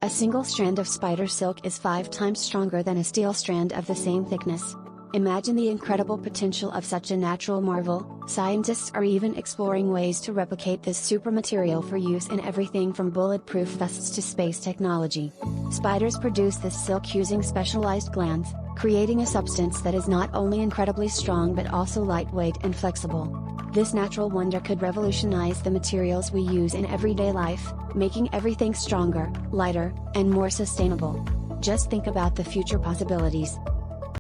A single strand of spider silk is 5 times stronger than a steel strand of the same thickness. Imagine the incredible potential of such a natural marvel. Scientists are even exploring ways to replicate this super material for use in everything from bulletproof vests to space technology. Spiders produce this silk using specialized glands, creating a substance that is not only incredibly strong but also lightweight and flexible. This natural wonder could revolutionize the materials we use in everyday life, making everything stronger, lighter, and more sustainable. Just think about the future possibilities.